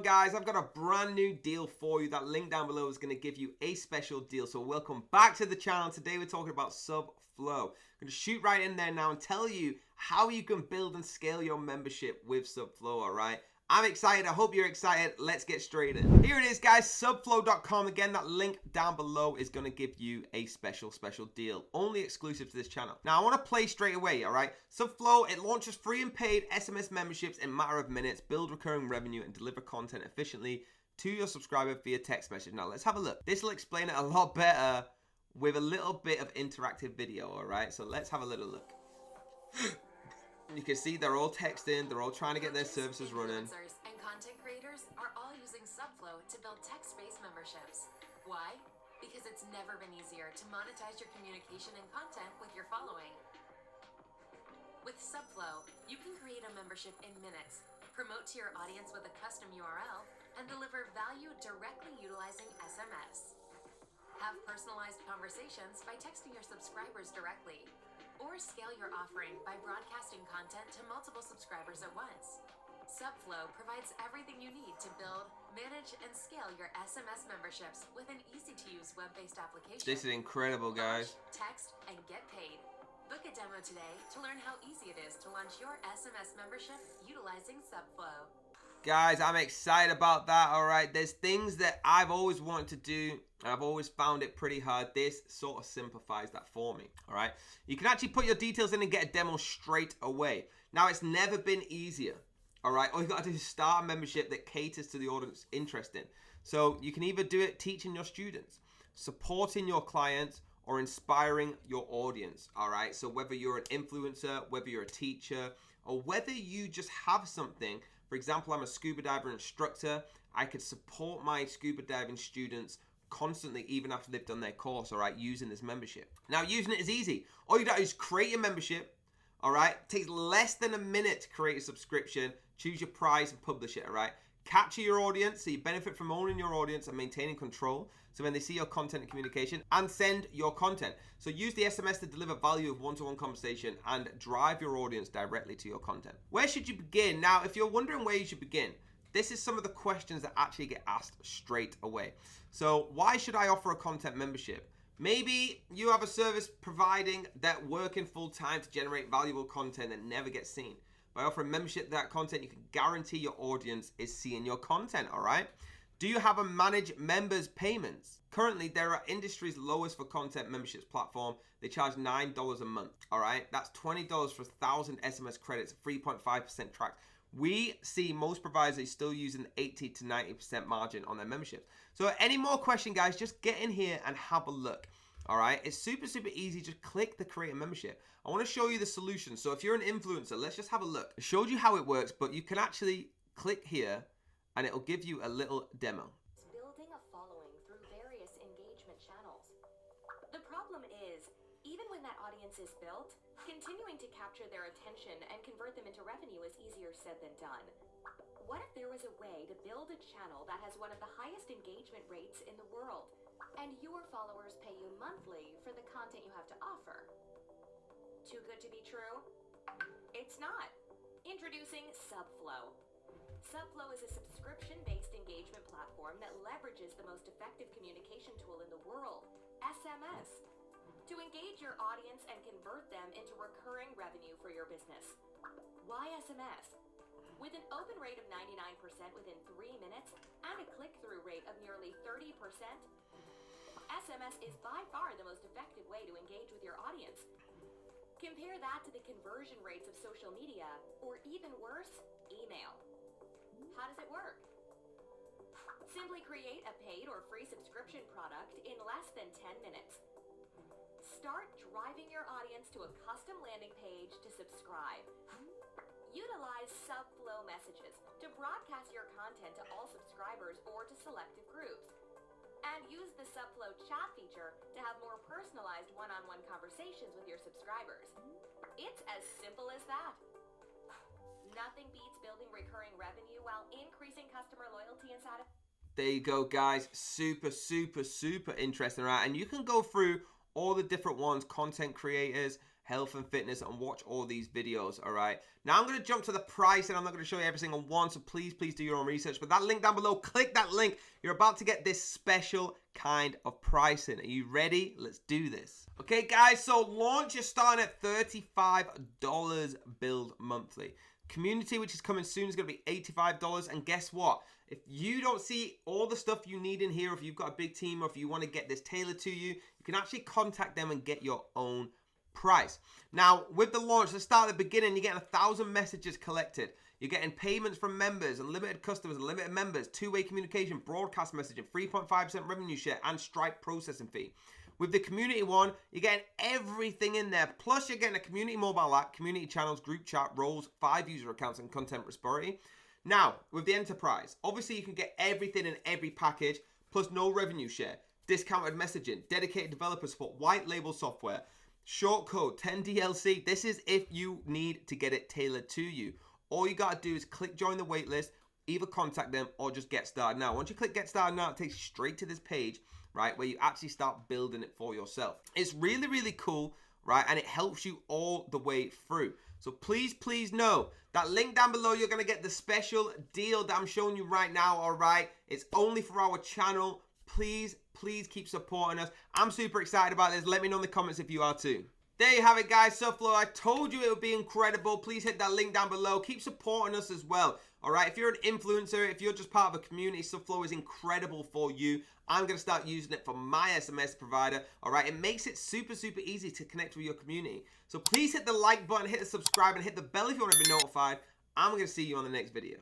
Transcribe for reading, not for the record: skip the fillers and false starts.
on, guys? I've got a brand new deal for you. That link down below is going to give you a special deal. So welcome back to the channel. Today we're talking about Subflow. I'm going to shoot right in there now and tell you how you can build and scale your membership with Subflow, all right? I'm excited. I hope you're excited. Let's get straight in. Here it is, guys. Subflow.com. Again, that link down below is going to give you a special deal. Only exclusive to this channel. Now, I want to play straight away, all right? Subflow, it launches free and paid SMS memberships in a matter of minutes, build recurring revenue, and deliver content efficiently to your subscriber via text message. Now, let's have a look. This will explain it a lot better with a little bit of interactive video, all right? So let's have a little look. You can see they're all texting, they're all trying to get their services running. Influencers and content creators are all using Subflow to build text-based memberships. Why? Because it's never been easier to monetize your communication and content with your following. With Subflow, you can create a membership in minutes, promote to your audience with a custom URL, and deliver value directly utilizing SMS. Have personalized conversations by texting your subscribers directly. Or scale your offering by broadcasting content to multiple subscribers at once. Subflow provides everything you need to build, manage, and scale your SMS memberships with an easy-to-use web-based application. This is incredible, guys. Launch, text, and get paid. Book a demo today to learn how easy it is to launch your SMS membership utilizing Subflow. Guys, I'm excited about that, all right? There's things that I've always wanted to do, and I've always found it pretty hard. This sort of simplifies that for me, all right? You can actually put your details in and get a demo straight away. Now, it's never been easier, all right? All you got to do is start a membership that caters to the audience interested. So you can either do it teaching your students, supporting your clients, or inspiring your audience, all right? So whether you're an influencer, whether you're a teacher, or whether you just have something. For example, I'm a scuba diver instructor. I could support my scuba diving students constantly, even after they've done their course, all right, using this membership. Now, using it is easy. All you do is create your membership, all right? It takes less than a minute to create a subscription, choose your price and publish it, all right? Capture your audience, so you benefit from owning your audience and maintaining control. So when they see your content and communication, and send your content. So use the SMS to deliver value of one-to-one conversation and drive your audience directly to your content. Where should you begin? Now, if you're wondering where you should begin, this is some of the questions that actually get asked straight away. So why should I offer a content membership? Maybe you have a service providing that working full-time to generate valuable content that never gets seen. By offering membership to that content, you can guarantee your audience is seeing your content, all right? Do you have a managed members payments? Currently, they're at industry's lowest for content memberships platform. They charge $9 a month, all right? That's $20 for 1,000 SMS credits, 3.5% tracked. We see most providers are still using 80 to 90% margin on their memberships. So any more question, guys, just get in here and have a look. All right, it's super easy. Just click the create a membership. I want to show you the solution. So if you're an influencer, let's just have a look. I showed you how it works, but you can actually click here and it'll give you a little demo. Building a following through various engagement channels. The problem is, even when that audience is built, continuing to capture their attention and convert them into revenue is easier said than done. What if there was a way to build a channel that has one of the highest engagement rates in the world, and your followers pay you monthly for the content you have to offer? Too good to be true? It's not. Introducing Subflow. Subflow is a subscription-based engagement platform that leverages the most effective communication tool in the world, SMS, to engage your audience and convert them into recurring revenue for your business. Why SMS? With an open rate of 99% within 3 minutes and a click-through rate of nearly 30%, SMS is by far the most effective way to engage with your audience. Compare that to the conversion rates of social media, or even worse, email. How does it work? Simply create a paid or free subscription product in less than 10 minutes. Start driving your audience to a custom landing page to subscribe. Utilize Subflow messages to broadcast your content to all subscribers or to selective groups. And use the Subflow chat feature to have more personalized one-on-one conversations with your subscribers. It's as simple as that. Nothing beats building recurring revenue while increasing customer loyalty and satisfaction. There you go, guys. Super interesting, right? And you can go through all the different ones: content creators, health and fitness and watch all these videos, all right? Now I'm going to jump to the price, and I'm not going to show you every single one, so please do your own research. But that link down below, click that link. You're about to get this special kind of pricing. Are you ready? Let's do this. Okay, guys, so launch is starting at $35 billed monthly. Community, which is coming soon, is going to be $85. And guess what? If you don't see all the stuff you need in here, if you've got a big team, or if you want to get this tailored to you, you can actually contact them and get your own price. Now, with the launch, let's start at the beginning. You're getting 1,000 messages collected. You're getting payments from members, unlimited customers, unlimited members, two-way communication, broadcast messaging, 3.5% revenue share, and Stripe processing fee. With the community one, you're getting everything in there. Plus, you're getting a community mobile app, community channels, group chat, roles, 5 user accounts, and content prosperity. Now, with the enterprise, obviously you can get everything in every package, plus no revenue share, discounted messaging, dedicated developer support, white label software, short code, 10 DLC. This is if you need to get it tailored to you. All you got to do is click join the waitlist, either contact them or just get started now. Once you click get started now, it takes you straight to this page, right, where you actually start building it for yourself. It's really cool, right, and it helps you all the way through. So please know that link down below, you're going to get the special deal that I'm showing you right now, all right? It's only for our channel. Please keep supporting us. I'm super excited about this. Let me know in the comments if you are too. There you have it, guys. Subflow, I told you it would be incredible. Please hit that link down below. Keep supporting us as well. All right, if you're an influencer, if you're just part of a community, Subflow is incredible for you. I'm going to start using it for my SMS provider. All right, it makes it super easy to connect with your community. So please hit the like button, hit the subscribe, and hit the bell if you want to be notified. I'm going to see you on the next video.